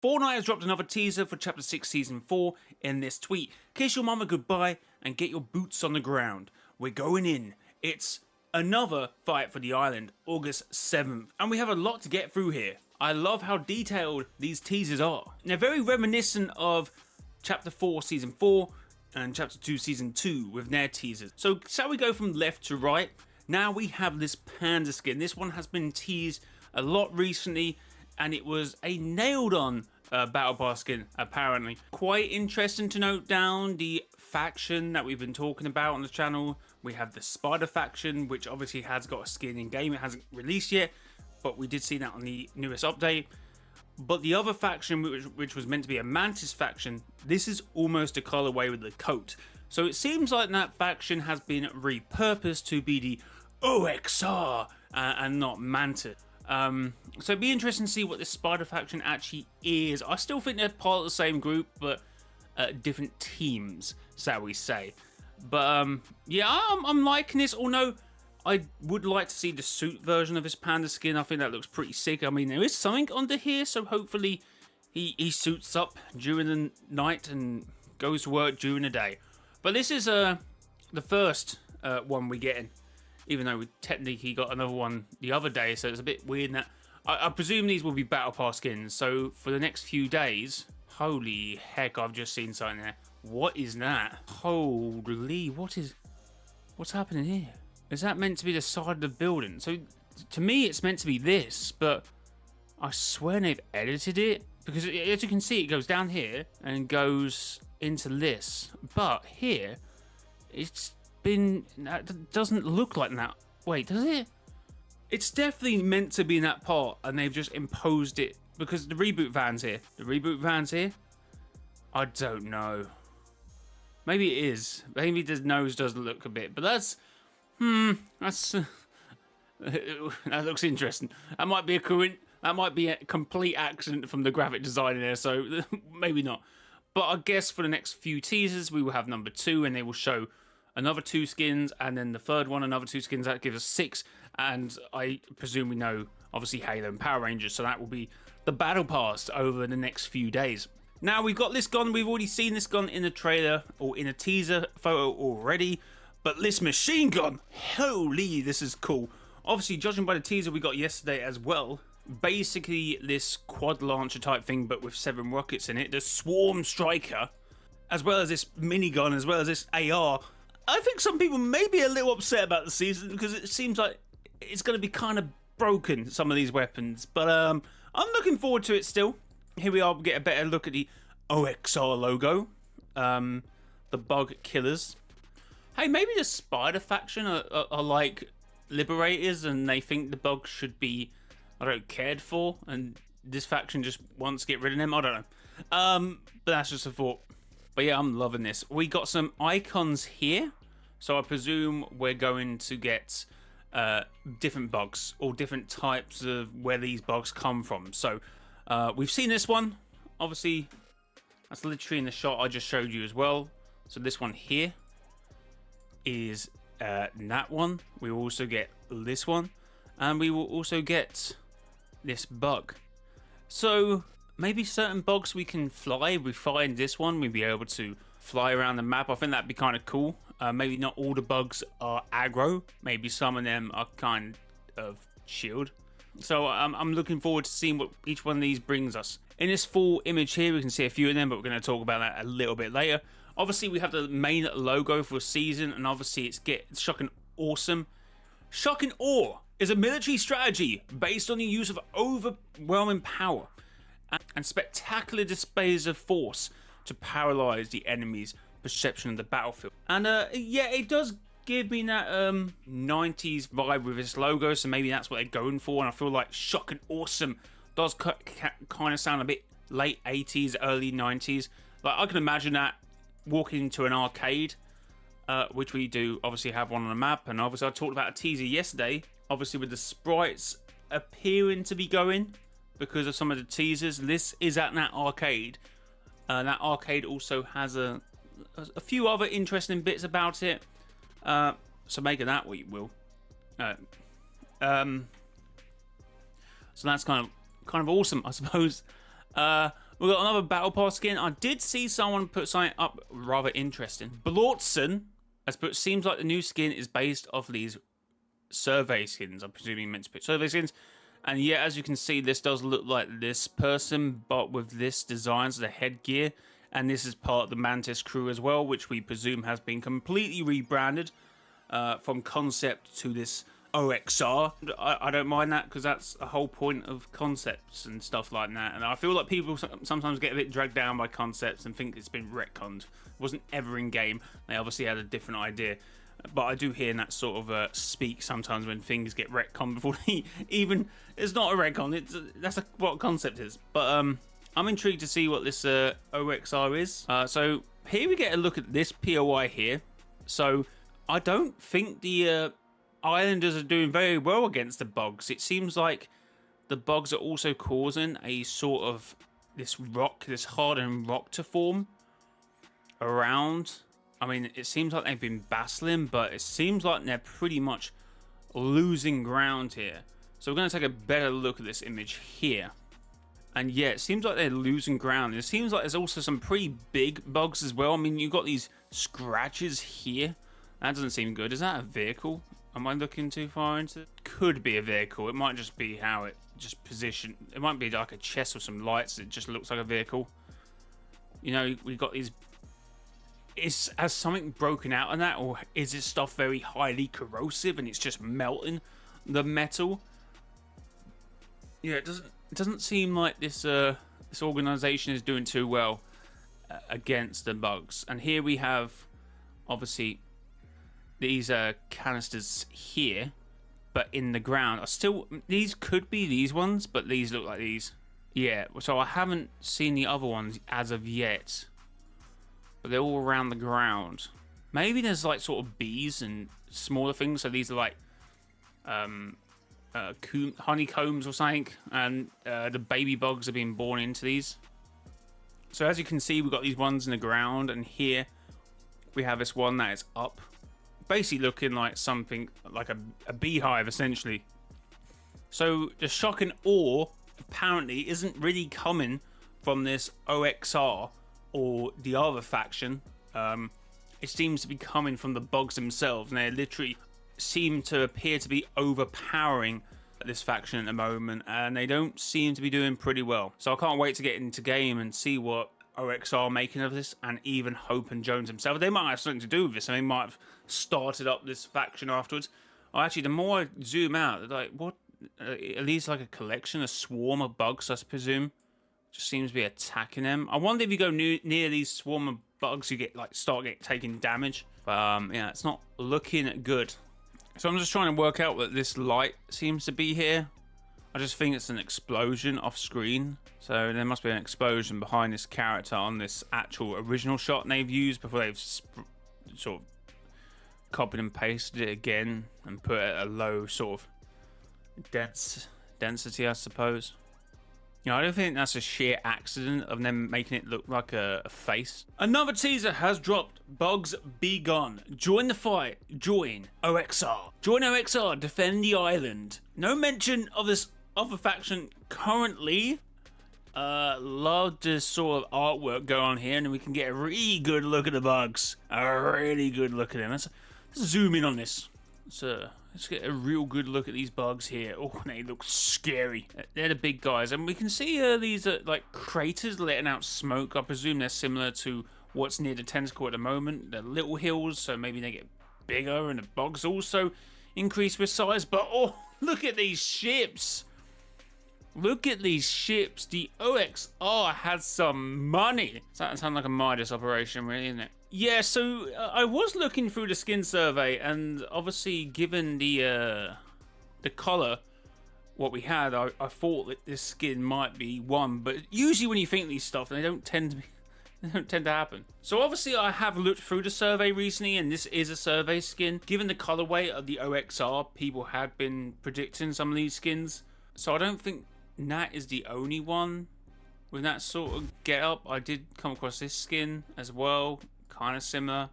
Fortnite has dropped another teaser for Chapter 6 Season 4 in this tweet. Kiss your mama goodbye and get your boots on the ground. We're going in. It's another fight for the island, August 7th. And we have a lot to get through here. I love how detailed these teasers are. They're very reminiscent of Chapter 4 Season 4 and Chapter 2 Season 2 with their teasers. So shall we go from left to right? Now we have this panda skin. This one has been teased a lot recently, and it was a nailed on Battle Pass skin, apparently. Quite interesting to note down the faction that we've been talking about on the channel. We have the Spider faction, which obviously has got a skin in game. It hasn't released yet, but we did see that on the newest update. But the other faction, which was meant to be a Mantis faction, this is almost a colorway with the coat. So it seems like that faction has been repurposed to be the OXR and not Mantis. So it'd be interesting to see what this Spider faction actually is. I still think they're part of the same group, but different teams, shall we say. But yeah, I'm liking this, although I would like to see the suit version of his panda skin. I think that looks pretty sick. I mean, there is something under here, so hopefully he suits up during the night and goes to work during the day. But this is the first one we're getting. Even though we technically got another one the other day, so it's a bit weird that I presume these will be Battle Pass skins. So for the next few days, holy heck, I've just seen something there. What is that? Holy, what's happening here? Is that meant to be the side of the building? So to me, it's meant to be this, but I swear they've edited it, because as you can see, it goes down here and goes into this. But here, that doesn't look like that. Wait, does it? It's definitely meant to be in that part, and they've just imposed it because the reboot van's here. The reboot van's here. I don't know. Maybe it is. Maybe the nose does look a bit, but that's that looks interesting. That might be a complete accident from the graphic designer there, so maybe not. But I guess for the next few teasers, we will have number 2, and they will show another 2 skins, and then the third one, another 2 skins. That gives us 6, and I presume we know, obviously, Halo and Power Rangers, so that will be the Battle Pass over the next few days. Now, we've got this gun. We've already seen this gun in the trailer, or in a teaser photo already, but this machine gun, holy, this is cool. Obviously, judging by the teaser we got yesterday as well, basically this quad launcher type thing, but with 7 rockets in it, the Swarm Striker, as well as this minigun, as well as this AR. I think some people may be a little upset about the season because it seems like it's going to be kind of broken, some of these weapons. But I'm looking forward to it still. Here we are, we get a better look at the OXR logo. The bug killers. Hey, maybe the Spider faction are like liberators and they think the bugs should be, I don't know, cared for. And this faction just wants to get rid of them. I don't know. But that's just a thought. But yeah, I'm loving this. We got some icons here. So I presume we're going to get different bugs or different types of where these bugs come from. So we've seen this one. Obviously, that's literally in the shot I just showed you as well. So this one here is that one. We will also get this one. And we will also get this bug. So maybe certain bugs we can fly. If we find this one, we'll be able to fly around the map. I think that'd be kind of cool. Maybe not all the bugs are aggro. Maybe some of them are kind of shield. So I'm looking forward to seeing what each one of these brings us. In this full image here, we can see a few of them, but we're going to talk about that a little bit later. Obviously, we have the main logo for a season, and obviously it's shocking awesome. Shock and Awe is a military strategy based on the use of overwhelming power and spectacular displays of force to paralyze the enemy's perception of the battlefield. And yeah, it does give me that 90s vibe with this logo, so maybe that's what they're going for. And I feel like Shock and Awesome does kind of sound a bit late 80s, early 90s. Like, I can imagine that walking into an arcade, which we do obviously have one on the map. And obviously I talked about a teaser yesterday, obviously with the sprites appearing to be going because of some of the teasers. This is at that arcade. That arcade also has a few other interesting bits about it. So make of that what you will. So that's kind of awesome, I suppose. We've got another Battle Pass skin. I did see someone put something up rather interesting. Blortzen has put, seems like the new skin is based off these survey skins. I'm presuming meant to put survey skins. And yeah, as you can see, this does look like this person, but with this design, so the headgear. And this is part of the Mantis crew as well, which we presume has been completely rebranded from concept to this OXR. I don't mind that, because that's the whole point of concepts and stuff like that. And I feel like people sometimes get a bit dragged down by concepts and think it's been retconned. It wasn't ever in game. They obviously had a different idea. But I do hear that sort of speak sometimes when things get retconned before they even... It's not a retcon. That's what a concept is. But I'm intrigued to see what this OXR is. So here we get a look at this POI here. So I don't think the Islanders are doing very well against the bugs. It seems like the bugs are also causing a sort of this rock, this hardened rock to form around. I mean, it seems like they've been battling, but it seems like they're pretty much losing ground here. So we're going to take a better look at this image here. And yeah, it seems like they're losing ground. It seems like there's also some pretty big bugs as well. I mean, you've got these scratches here. That doesn't seem good. Is that a vehicle? Am I looking too far into it? Could be a vehicle. It might just be how it just positioned. It might be like a chest with some lights. It just looks like a vehicle. You know, we've got these... Has something broken out on that, or is this stuff very highly corrosive and it's just melting the metal? Yeah, it doesn't seem like this this organization is doing too well against the bugs. And here we have obviously these canisters here, but in the ground are still, these could be these ones, but these look like these. Yeah, so I haven't seen the other ones as of yet. But they're all around the ground. Maybe there's like sort of bees and smaller things. So these are like honeycombs or something. And the baby bugs are being born into these. So as you can see, we've got these ones in the ground. And here we have this one that is up. Basically looking like something like a beehive, essentially. So the shock and awe apparently isn't really coming from this OXR or the other faction. It seems to be coming from the bugs themselves, and they literally seem to appear to be overpowering this faction at the moment, and they don't seem to be doing pretty well. So I can't wait to get into game and see what OXR are making of this, and even Hope and Jones himself. They might have something to do with this, and they might have started up this faction afterwards. Oh, actually, the more I zoom out, like, what? At least like a collection, a swarm of bugs, I presume. Just seems to be attacking them. I wonder if you go near these swarm of bugs, you get like taking damage. Yeah, it's not looking good. So I'm just trying to work out what this light seems to be here. I just think it's an explosion off screen. So there must be an explosion behind this character on this actual original shot they've used before they've sort of copied and pasted it again and put it at a low sort of density, I suppose. You know, I don't think that's a sheer accident of them making it look like a face. Another teaser has dropped. Bugs be gone. Join the fight. Join OXR. Join OXR. Defend the island. No mention of this other faction currently. Love this sort of artwork going on here, and we can get a really good look at the bugs. A really good look at them. Let's zoom in on this. Let's get a real good look at these bugs here. Oh, they look scary. They're the big guys. And we can see these like craters letting out smoke. I presume they're similar to what's near the tentacle at the moment. They're little hills, so maybe they get bigger. And the bugs also increase with size. But oh, look at these ships. Look at these ships. The OXR has some money. That sounds like a Midas operation, really, isn't it? Yeah, so I was looking through the skin survey, and obviously, given the color, what we had, I thought that this skin might be one. But usually, when you think these stuff, they don't tend to happen. So obviously, I have looked through the survey recently, and this is a survey skin. Given the colorway of the OXR, people had been predicting some of these skins. So I don't think Nat is the only one with that sort of get up. I did come across this skin as well. Kind of similar,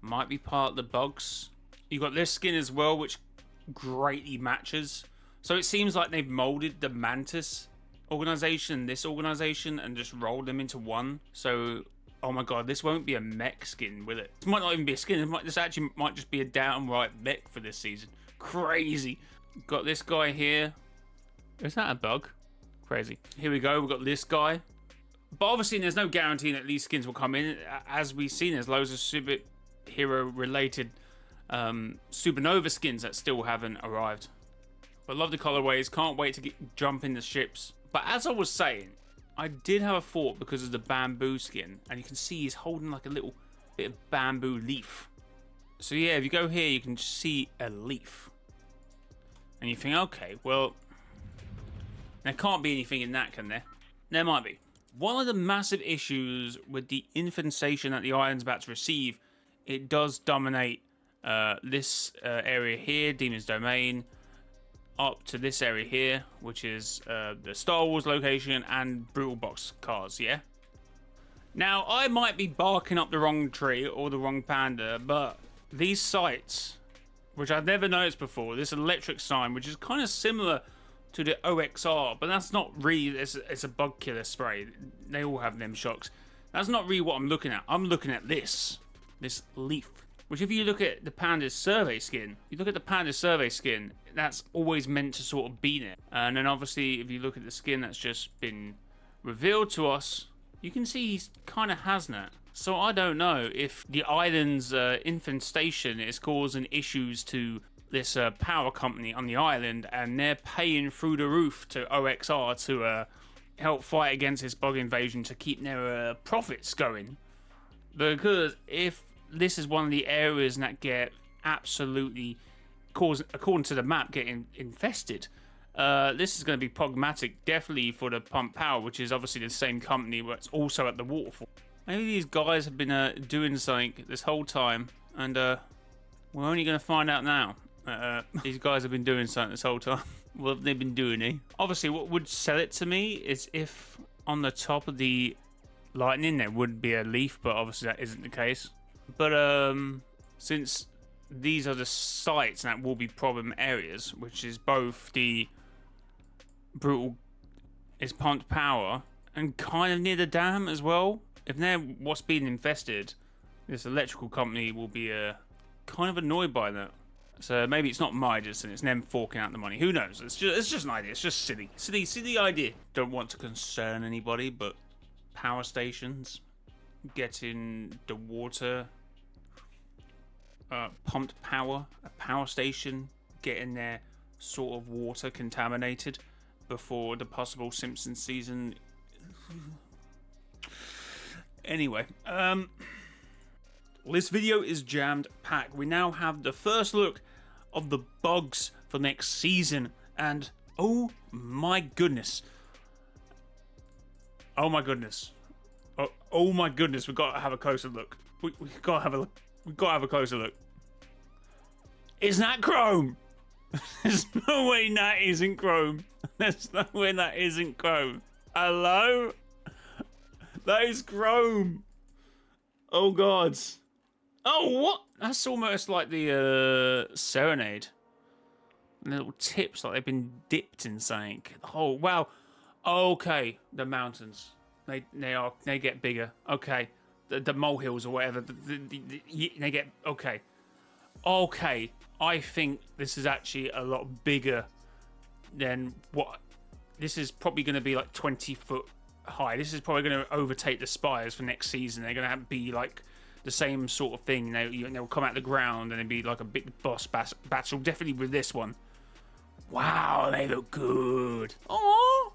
might be part of the bugs. You got this skin as well, which greatly matches. So it seems like they've molded the Mantis organization, this organization, and just roll them into one. So, oh my god, this won't be a mech skin, will it? This might not even be a skin. This actually might just be a downright mech for this season. Crazy. Got this guy here. Is that a bug? Crazy. Here we go. We've got this guy. But obviously, there's no guarantee that these skins will come in. As we've seen, there's loads of superhero-related supernova skins that still haven't arrived. But love the colorways. Can't wait to jump in the ships. But as I was saying, I did have a thought because of the bamboo skin. And you can see he's holding like a little bit of bamboo leaf. So yeah, if you go here, you can see a leaf. And you think, okay, well, there can't be anything in that, can there? There might be. One of the massive issues with the infestation that the island's about to receive, it does dominate this area here, Demon's Domain, up to this area here, which is the Star Wars location and Brutal Box cars, yeah? Now, I might be barking up the wrong tree or the wrong panda, but these sites, which I've never noticed before, this electric sign, which is kind of similar to the OXR, but that's not really, it's a bug killer spray. They all have them shocks. That's not really what I'm looking at. I'm looking at this leaf, which if you look at the Panda's survey skin, that's always meant to sort of be there. And then obviously, if you look at the skin that's just been revealed to us, you can see he's kind of hazmat. So I don't know if the island's infestation is causing issues to this power company on the island, and they're paying through the roof to OXR to help fight against this bug invasion to keep their profits going. Because if this is one of the areas that get absolutely, according to the map, getting infested, this is going to be problematic, definitely for the Pump Power, which is obviously the same company that's also at the waterfall. Maybe these guys have been doing something this whole time, and we're only going to find out now. These guys have been doing something this whole time. What have they been doing, eh? Obviously, what would sell it to me is if on the top of the lightning there would be a leaf, but obviously that isn't the case. But since these are the sites that will be problem areas, which is both the Brutal is Pumped Power and kind of near the dam as well. If they're what's being infested, this electrical company will be kind of annoyed by that. So maybe it's not Midas and it's them forking out the money. Who knows? It's just an idea. It's just silly idea. Don't want to concern anybody, but power stations getting the water pumped power, a power station getting their sort of water contaminated before the possible Simpsons season. Anyway, this video is jammed packed. We now have the first look of the bugs for next season, and oh my goodness, oh my goodness, we've got to have a closer look. We got to have a closer look. Is that Chrome? There's no way that isn't Chrome. There's no way that isn't Chrome. Hello? That is Chrome. Oh god. Oh, what? That's almost like the Serenade. Little tips like they've been dipped in something. Oh wow. Okay, the mountains. They get bigger. Okay, the molehills or whatever. They get okay. Okay, I think this is actually a lot bigger than what. This is probably going to be like 20 foot high. This is probably going to overtake the spires for next season. They're going to be like the same sort of thing. They'll come out the ground and it'll be like a big boss battle. Definitely with this one. Wow, they look good. Oh,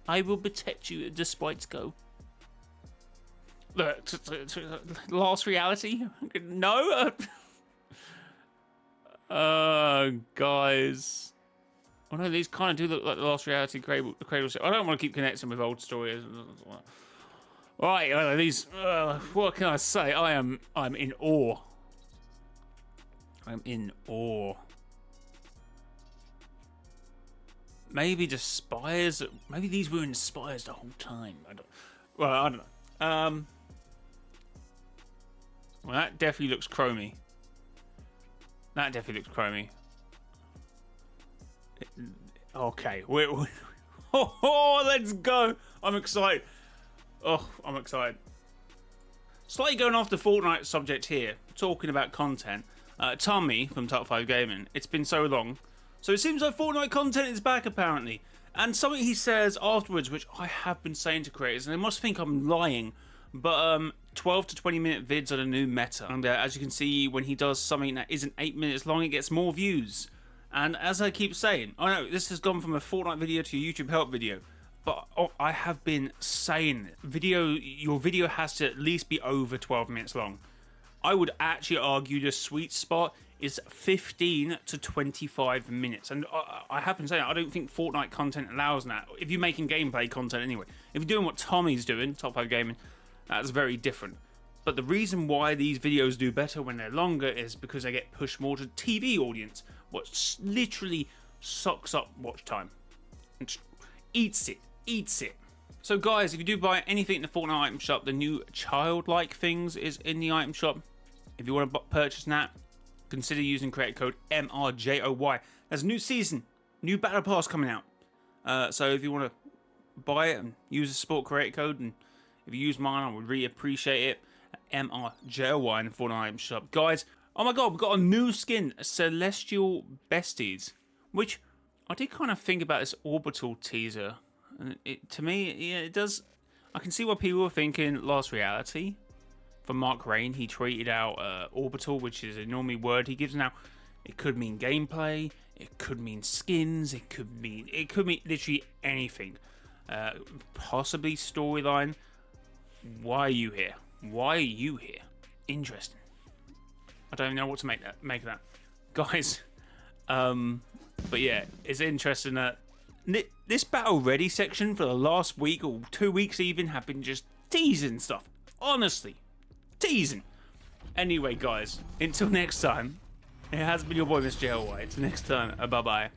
I will protect you despite go. Look, last reality? No? Guys. Oh no, these kind of do look like the last reality cradle. I don't want to keep connecting with old stories. Right, these. What can I say? I'm in awe. I'm in awe. Maybe the spires. Maybe these were in spires the whole time. I don't know. Well, that definitely looks chromy. Okay, Oh, let's go. I'm excited. Oh, I'm excited. Slightly going off the Fortnite subject here, talking about content. Tommy from Top 5 Gaming, it's been so long. So it seems like Fortnite content is back apparently. And something he says afterwards, which I have been saying to creators, and they must think I'm lying, but 12 to 20 minute vids are the new meta. And as you can see, when he does something that isn't 8 minutes long, it gets more views. And as I keep saying, I know this has gone from a Fortnite video to a YouTube help video, but I have been saying it. Your video has to at least be over 12 minutes long. I would actually argue the sweet spot is 15 to 25 minutes. And I have been saying, I don't think Fortnite content allows that. If you're making gameplay content anyway. If you're doing what Tommy's doing, Top 5 Gaming, that's very different. But the reason why these videos do better when they're longer is because they get pushed more to TV audience, what literally sucks up watch time. And eats it. So guys, if you do buy anything in the Fortnite item shop, the new childlike things is in the item shop. If you want to purchase that, consider using creator code MRJOY. There's a new season, new battle pass coming out. So if you want to buy it and use the support creator code, and if you use mine, I would really appreciate it. MRJOY in the Fortnite item shop. Guys, oh my god, we've got a new skin, Celestial Besties, which I did kind of think about this Orbital teaser. And to me, yeah, it does. I can see why people were thinking Lost Reality. For Mark Rain, he tweeted out Orbital, which is a normally word he gives now. It could mean gameplay, it could mean skins, it could mean literally anything. Possibly storyline. Why are you here? Why are you here? Interesting. I don't even know what to make of that, guys. But yeah, it's interesting that this battle ready section for the last week or 2 weeks even have been just teasing stuff. Honestly, teasing. Anyway, guys, until next time, it has been your boy, Mr. JLY. Until next time, bye bye.